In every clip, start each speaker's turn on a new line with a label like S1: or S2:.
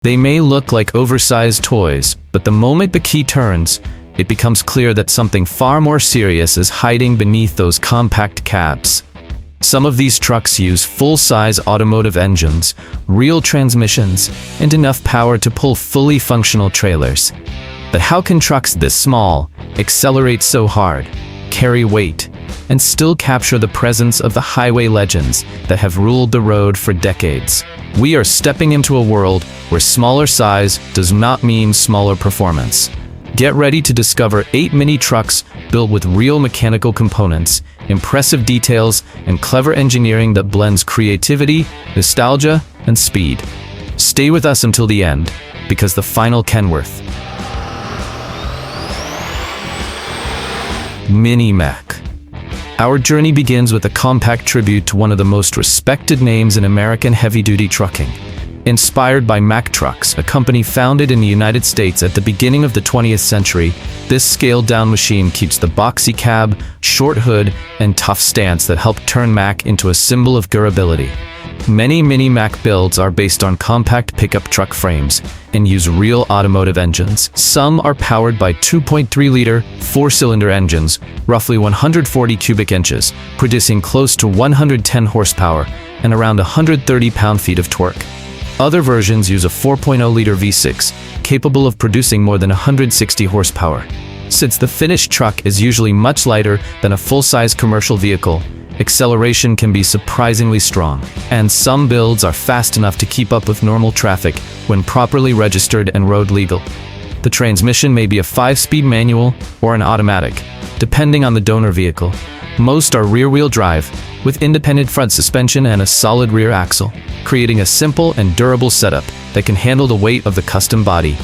S1: They may look like oversized toys, but the moment the key turns, it becomes clear that something far more serious is hiding beneath those compact cabs. Some of these trucks use full-size automotive engines, real transmissions, and enough power to pull fully functional trailers. But how can trucks this small accelerate so hard, carry weight, and still capture the presence of the highway legends that have ruled the road for decades? We are stepping into a world where smaller size does not mean smaller performance. Get ready to discover 8 mini trucks built with real mechanical components, impressive details, and clever engineering that blends creativity, nostalgia, and speed. Stay with us until the end, because the final Kenworth. Mini MACK. Our journey begins with a compact tribute to one of the most respected names in American heavy-duty trucking. Inspired by Mack Trucks, a company founded in the United States at the beginning of the 20th century, this scaled-down machine keeps the boxy cab, short hood, and tough stance that help turn Mack into a symbol of durability. Many Mini MACK builds are based on compact pickup truck frames and use real automotive engines. Some are powered by 2.3-liter, 4-cylinder engines, roughly 140 cubic inches, producing close to 110 horsepower and around 130 pound-feet of torque. Other versions use a 4.0-liter V6, capable of producing more than 160 horsepower. Since the finished truck is usually much lighter than a full-size commercial vehicle, acceleration can be surprisingly strong, and some builds are fast enough to keep up with normal traffic when properly registered and road legal. The transmission may be a 5-speed manual or an automatic, depending on the donor vehicle. Most are rear-wheel drive, with independent front suspension and a solid rear axle, creating a simple and durable setup that can handle the weight of the custom body.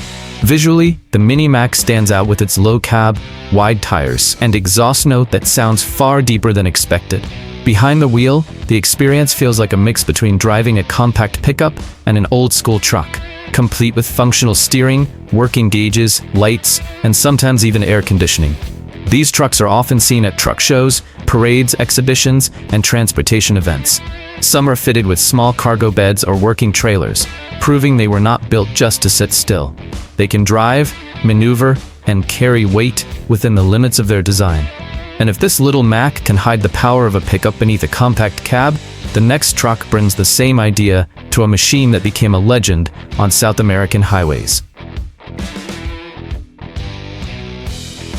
S1: Visually, the Mini MACK stands out with its low cab, wide tires, and exhaust note that sounds far deeper than expected. Behind the wheel, the experience feels like a mix between driving a compact pickup and an old-school truck, complete with functional steering, working gauges, lights, and sometimes even air conditioning. These trucks are often seen at truck shows, parades, exhibitions, and transportation events. Some are fitted with small cargo beds or working trailers, proving they were not built just to sit still. They can drive, maneuver, and carry weight within the limits of their design. And if this little Mack can hide the power of a pickup beneath a compact cab, the next truck brings the same idea to a machine that became a legend on South American highways.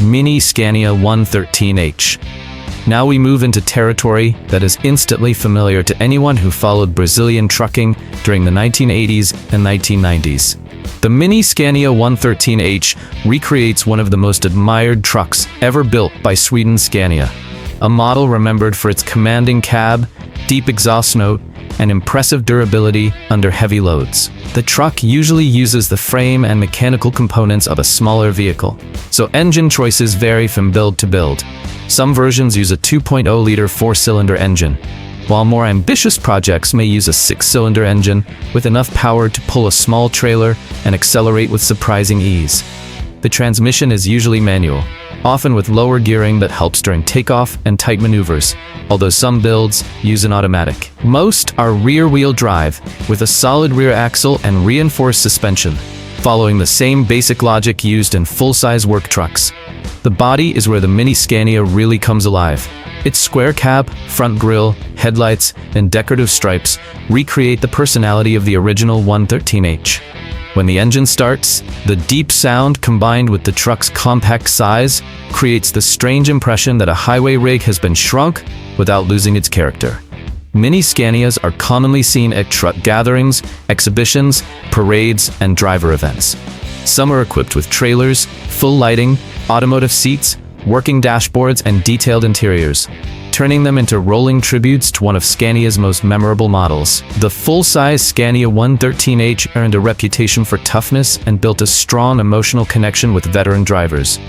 S1: Mini Scania 113H. Now we move into territory that is instantly familiar to anyone who followed Brazilian trucking during the 1980s and 1990s. The Mini Scania 113H recreates one of the most admired trucks ever built by Sweden's Scania, a model remembered for its commanding cab, deep exhaust note, and impressive durability under heavy loads. The truck usually uses the frame and mechanical components of a smaller vehicle, so engine choices vary from build to build. Some versions use a 2.0-liter 4-cylinder engine, while more ambitious projects may use a 6-cylinder engine with enough power to pull a small trailer and accelerate with surprising ease. The transmission is usually manual, often with lower gearing that helps during takeoff and tight maneuvers, although some builds use an automatic. Most are rear-wheel drive, with a solid rear axle and reinforced suspension, following the same basic logic used in full-size work trucks. The body is where the Mini Scania really comes alive. Its square cab, front grille, headlights, and decorative stripes recreate the personality of the original 113H. When the engine starts, the deep sound combined with the truck's compact size creates the strange impression that a highway rig has been shrunk without losing its character. Mini Scanias are commonly seen at truck gatherings, exhibitions, parades, and driver events. Some are equipped with trailers, full lighting, automotive seats, working dashboards, and detailed interiors, turning them into rolling tributes to one of Scania's most memorable models. The full-size Scania 113H earned a reputation for toughness and built a strong emotional connection with veteran drivers.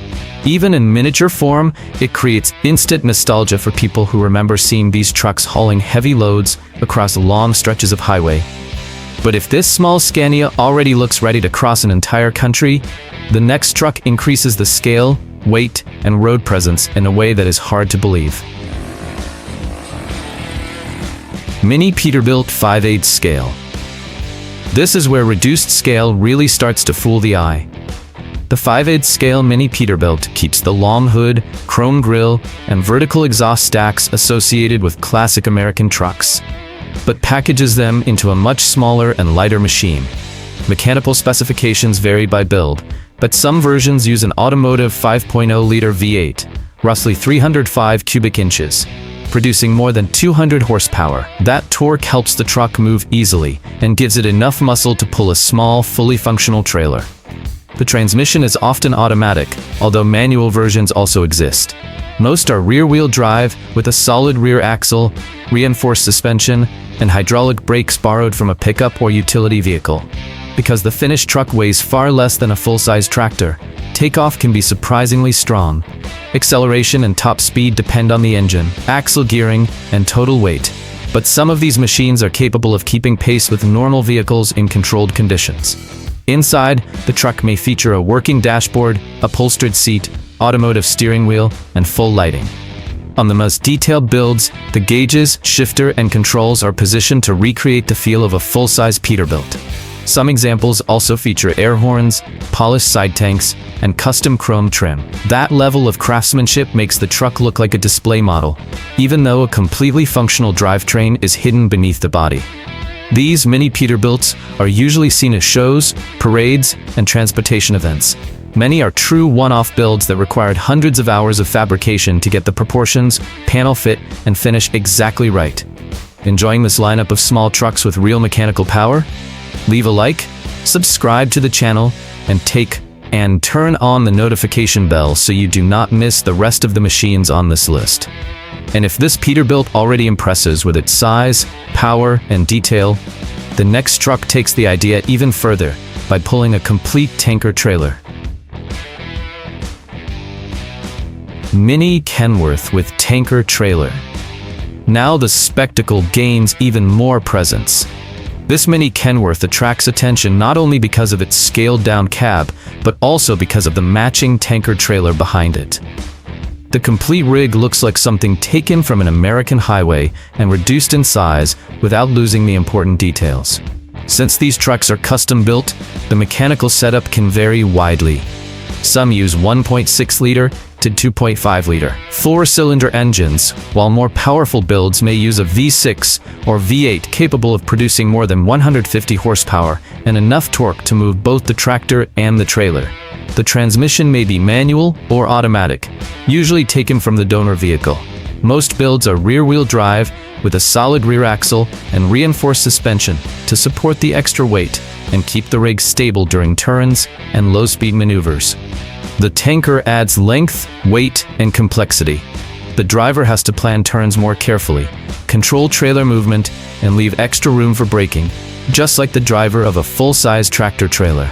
S1: Even in miniature form, it creates instant nostalgia for people who remember seeing these trucks hauling heavy loads across long stretches of highway. But if this small Scania already looks ready to cross an entire country, the next truck increases the scale, weight, and road presence in a way that is hard to believe. Mini Peterbilt 5/8 scale. This is where reduced scale really starts to fool the eye. The 5/8 scale Mini Peterbilt keeps the long hood, chrome grille, and vertical exhaust stacks associated with classic American trucks, but packages them into a much smaller and lighter machine. Mechanical specifications vary by build, but some versions use an automotive 5.0-liter V8, roughly 305 cubic inches, producing more than 200 horsepower. That torque helps the truck move easily and gives it enough muscle to pull a small, fully functional trailer. The transmission is often automatic, although manual versions also exist. Most are rear-wheel drive with a solid rear axle, reinforced suspension, and hydraulic brakes borrowed from a pickup or utility vehicle. Because the finished truck weighs far less than a full-size tractor, takeoff can be surprisingly strong. Acceleration and top speed depend on the engine, axle gearing, and total weight. But some of these machines are capable of keeping pace with normal vehicles in controlled conditions. Inside, the truck may feature a working dashboard, upholstered seat, automotive steering wheel, and full lighting. On the most detailed builds, the gauges, shifter, and controls are positioned to recreate the feel of a full-size Peterbilt. Some examples also feature air horns, polished side tanks, and custom chrome trim. That level of craftsmanship makes the truck look like a display model, even though a completely functional drivetrain is hidden beneath the body. These Mini Peterbilts are usually seen at shows, parades, and transportation events. Many are true one-off builds that required hundreds of hours of fabrication to get the proportions, panel fit, and finish exactly right. Enjoying this lineup of small trucks with real mechanical power? Leave a like, subscribe to the channel, and turn on the notification bell so you do not miss the rest of the machines on this list. And if this Peterbilt already impresses with its size, power, and detail, the next truck takes the idea even further by pulling a complete tanker trailer. Mini Kenworth with tanker trailer. Now the spectacle gains even more presence. This Mini Kenworth attracts attention not only because of its scaled-down cab, but also because of the matching tanker trailer behind it. The complete rig looks like something taken from an American highway and reduced in size without losing the important details. Since these trucks are custom-built, the mechanical setup can vary widely. Some use 1.6-liter to 2.5-liter four-cylinder engines, while more powerful builds may use a V6 or V8 capable of producing more than 150 horsepower and enough torque to move both the tractor and the trailer. The transmission may be manual or automatic, usually taken from the donor vehicle. Most builds are rear-wheel drive with a solid rear axle and reinforced suspension to support the extra weight and keep the rig stable during turns and low-speed maneuvers. The tanker adds length, weight, and complexity. The driver has to plan turns more carefully, control trailer movement, and leave extra room for braking, just like the driver of a full-size tractor trailer.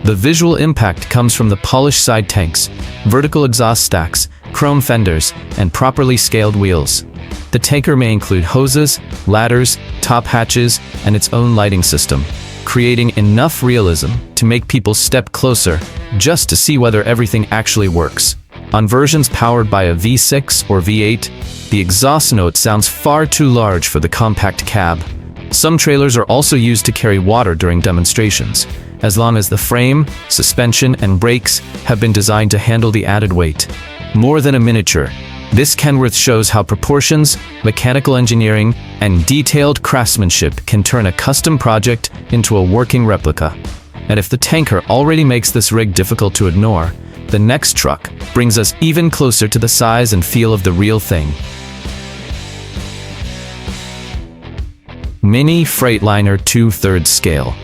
S1: The visual impact comes from the polished side tanks, vertical exhaust stacks, chrome fenders, and properly scaled wheels. The tanker may include hoses, ladders, top hatches, and its own lighting system, creating enough realism to make people step closer just to see whether everything actually works. On versions powered by a V6 or V8, the exhaust note sounds far too large for the compact cab. Some trailers are also used to carry water during demonstrations, as long as the frame, suspension, and brakes have been designed to handle the added weight. More than a miniature, this Kenworth shows how proportions, mechanical engineering, and detailed craftsmanship can turn a custom project into a working replica. And if the tanker already makes this rig difficult to ignore, the next truck brings us even closer to the size and feel of the real thing. Mini Freightliner 2/3 scale.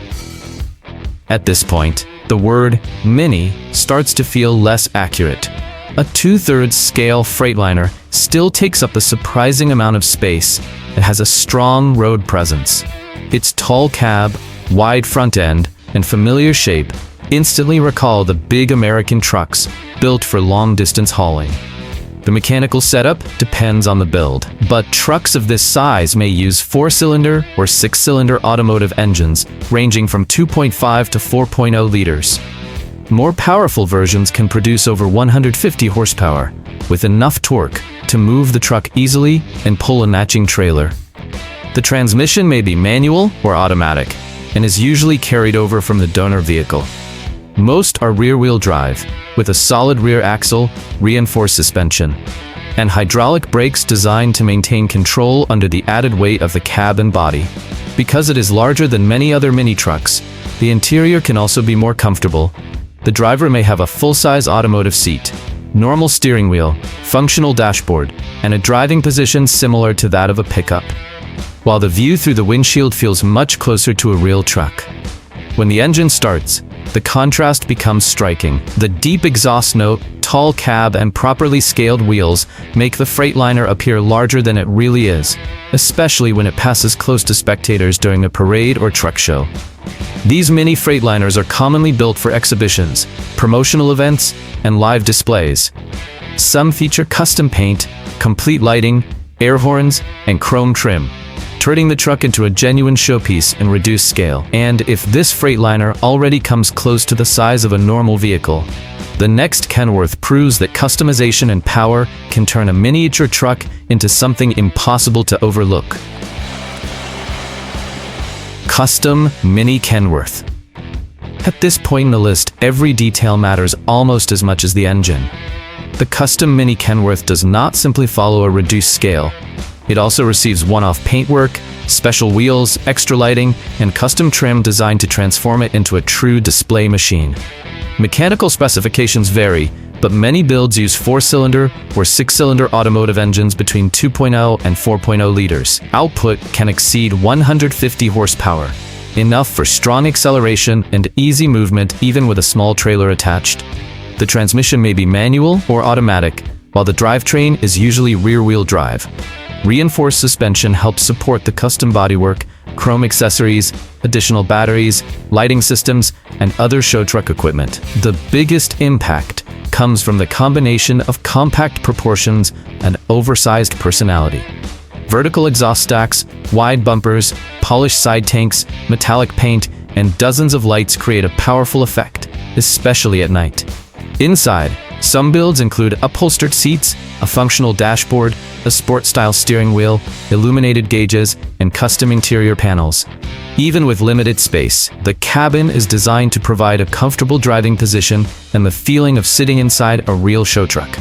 S1: At this point, the word mini starts to feel less accurate. A 2/3 scale Freightliner still takes up a surprising amount of space and has a strong road presence. Its tall cab, wide front end, and familiar shape instantly recall the big American trucks built for long-distance hauling. The mechanical setup depends on the build, but trucks of this size may use 4-cylinder or 6-cylinder automotive engines ranging from 2.5 to 4.0 liters. More powerful versions can produce over 150 horsepower, with enough torque to move the truck easily and pull a matching trailer. The transmission may be manual or automatic. and is usually carried over from the donor vehicle. Most are rear-wheel drive, with a solid rear axle, reinforced suspension, and hydraulic brakes designed to maintain control under the added weight of the cab and body. Because it is larger than many other mini trucks, the interior can also be more comfortable. The driver may have a full-size automotive seat, normal steering wheel, functional dashboard, and a driving position similar to that of a pickup, while the view through the windshield feels much closer to a real truck. When the engine starts, the contrast becomes striking. The deep exhaust note, tall cab, and properly scaled wheels make the Freightliner appear larger than it really is, especially when it passes close to spectators during a parade or truck show. These mini Freightliners are commonly built for exhibitions, promotional events, and live displays. Some feature custom paint, complete lighting, air horns, and chrome trim, turning the truck into a genuine showpiece in reduced scale. And if this Freightliner already comes close to the size of a normal vehicle, the next Kenworth proves that customization and power can turn a miniature truck into something impossible to overlook. Custom Mini Kenworth. At this point in the list, every detail matters almost as much as the engine. The custom Mini Kenworth does not simply follow a reduced scale. It also receives one-off paintwork, special wheels, extra lighting, and custom trim designed to transform it into a true display machine. Mechanical specifications vary, but many builds use 4-cylinder or 6-cylinder automotive engines between 2.0 and 4.0 liters. Output can exceed 150 horsepower, enough for strong acceleration and easy movement even with a small trailer attached. The transmission may be manual or automatic, while the drivetrain is usually rear-wheel drive. Reinforced suspension helps support the custom bodywork, chrome accessories, additional batteries, lighting systems, and other show truck equipment. The biggest impact comes from the combination of compact proportions and oversized personality. Vertical exhaust stacks, wide bumpers, polished side tanks, metallic paint, and dozens of lights create a powerful effect, especially at night. Inside, some builds include upholstered seats, a functional dashboard, a sport-style steering wheel, illuminated gauges, and custom interior panels. Even with limited space, the cabin is designed to provide a comfortable driving position and the feeling of sitting inside a real show truck.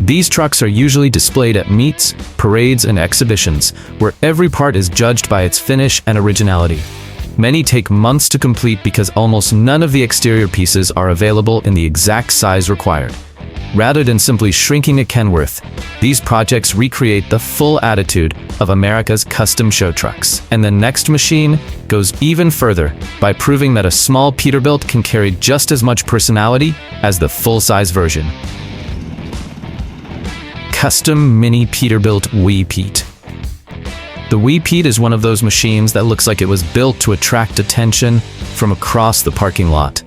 S1: These trucks are usually displayed at meets, parades, and exhibitions, where every part is judged by its finish and originality. Many take months to complete because almost none of the exterior pieces are available in the exact size required. Rather than simply shrinking a Kenworth, these projects recreate the full attitude of America's custom show trucks. And the next machine goes even further by proving that a small Peterbilt can carry just as much personality as the full-size version. Custom Mini Peterbilt Wii Pete. The Wii Pete is one of those machines that looks like it was built to attract attention from across the parking lot.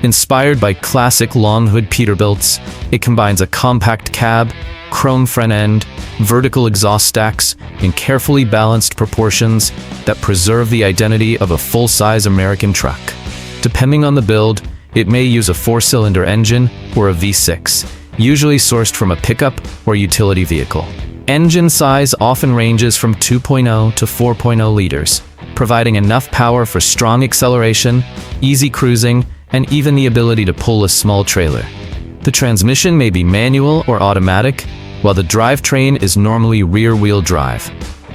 S1: Inspired by classic long-hood Peterbilts, it combines a compact cab, chrome front end, vertical exhaust stacks, and carefully balanced proportions that preserve the identity of a full-size American truck. Depending on the build, it may use a 4-cylinder engine or a V6, usually sourced from a pickup or utility vehicle. Engine size often ranges from 2.0 to 4.0 liters, providing enough power for strong acceleration, easy cruising, and even the ability to pull a small trailer. The transmission may be manual or automatic, while the drivetrain is normally rear-wheel drive.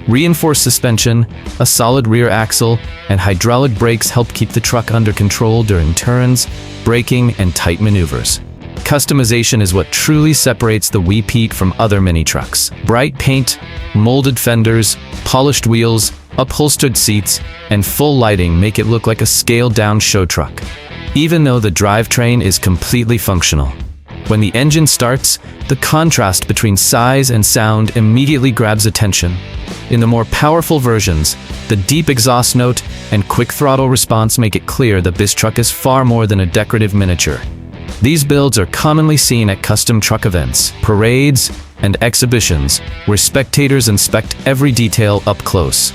S1: Reinforced suspension, a solid rear axle, and hydraulic brakes help keep the truck under control during turns, braking, and tight maneuvers. Customization is what truly separates the Wii Pete from other mini trucks. Bright paint, molded fenders, polished wheels, upholstered seats, and full lighting make it look like a scaled-down show truck, even though the drivetrain is completely functional. When the engine starts, the contrast between size and sound immediately grabs attention. In the more powerful versions, the deep exhaust note and quick throttle response make it clear that this truck is far more than a decorative miniature. These builds are commonly seen at custom truck events, parades, and exhibitions, where spectators inspect every detail up close.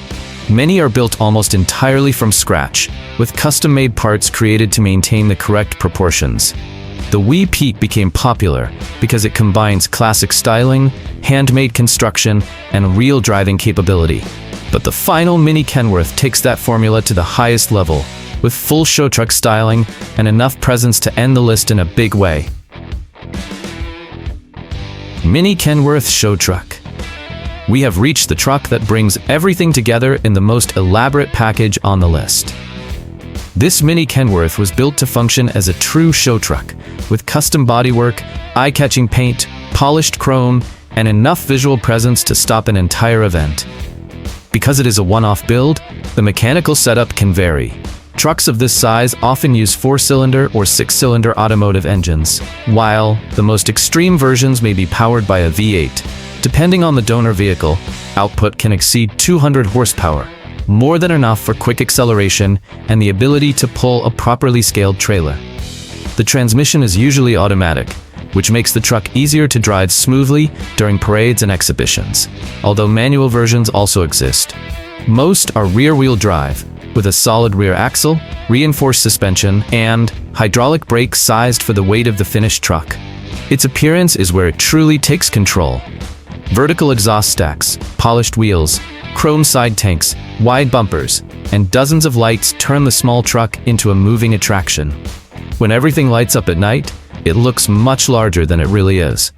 S1: Many are built almost entirely from scratch, with custom-made parts created to maintain the correct proportions. The Wii Pete became popular because it combines classic styling, handmade construction, and real driving capability. But the final Mini Kenworth takes that formula to the highest level, with full show truck styling and enough presence to end the list in a big way. Mini Kenworth Show Truck. We have reached the truck that brings everything together in the most elaborate package on the list. This Mini Kenworth was built to function as a true show truck, with custom bodywork, eye-catching paint, polished chrome, and enough visual presence to stop an entire event. Because it is a one-off build, the mechanical setup can vary. Trucks of this size often use 4-cylinder or 6-cylinder automotive engines, while the most extreme versions may be powered by a V8. Depending on the donor vehicle, output can exceed 200 horsepower, more than enough for quick acceleration and the ability to pull a properly scaled trailer. The transmission is usually automatic, which makes the truck easier to drive smoothly during parades and exhibitions, although manual versions also exist. Most are rear-wheel drive, with a solid rear axle, reinforced suspension, and hydraulic brakes sized for the weight of the finished truck. Its appearance is where it truly takes control. Vertical exhaust stacks, polished wheels, chrome side tanks, wide bumpers, and dozens of lights turn the small truck into a moving attraction. When everything lights up at night, it looks much larger than it really is.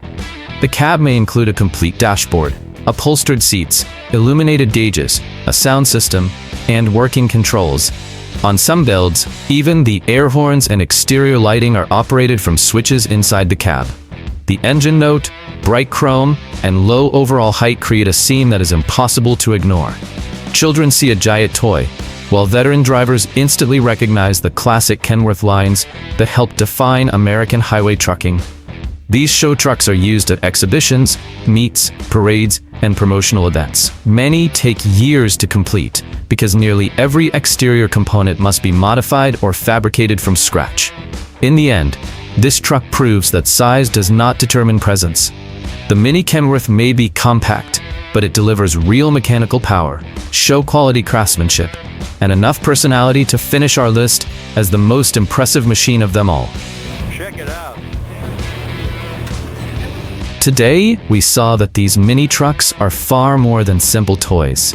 S1: The cab may include a complete dashboard, upholstered seats, illuminated gauges, a sound system, and working controls. On some builds, even the air horns and exterior lighting are operated from switches inside the cab. The engine note, bright chrome, and low overall height create a scene that is impossible to ignore. Children see a giant toy, while veteran drivers instantly recognize the classic Kenworth lines that help define American highway trucking. These show trucks are used at exhibitions, meets, parades, and promotional events. Many take years to complete because nearly every exterior component must be modified or fabricated from scratch. In the end, this truck proves that size does not determine presence. The Mini Kenworth may be compact, but it delivers real mechanical power, show-quality craftsmanship, and enough personality to finish our list as the most impressive machine of them all.
S2: Check it out.
S1: Today, we saw that these mini trucks are far more than simple toys.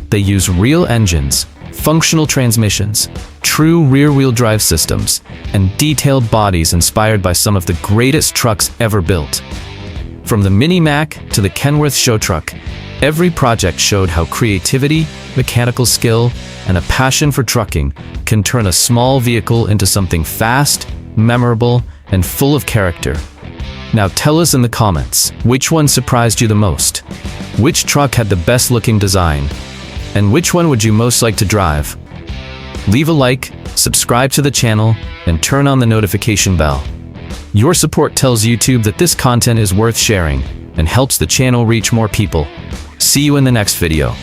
S1: They use real engines, functional transmissions, true rear-wheel drive systems, and detailed bodies inspired by some of the greatest trucks ever built. From the Mini MACK to the Kenworth show truck, every project showed how creativity, mechanical skill, and a passion for trucking can turn a small vehicle into something fast, memorable, and full of character. Now tell us in the comments, which one surprised you the most? Which truck had the best looking design? And which one would you most like to drive? Leave a like, subscribe to the channel, and turn on the notification bell. Your support tells YouTube that this content is worth sharing and helps the channel reach more people. See you in the next video.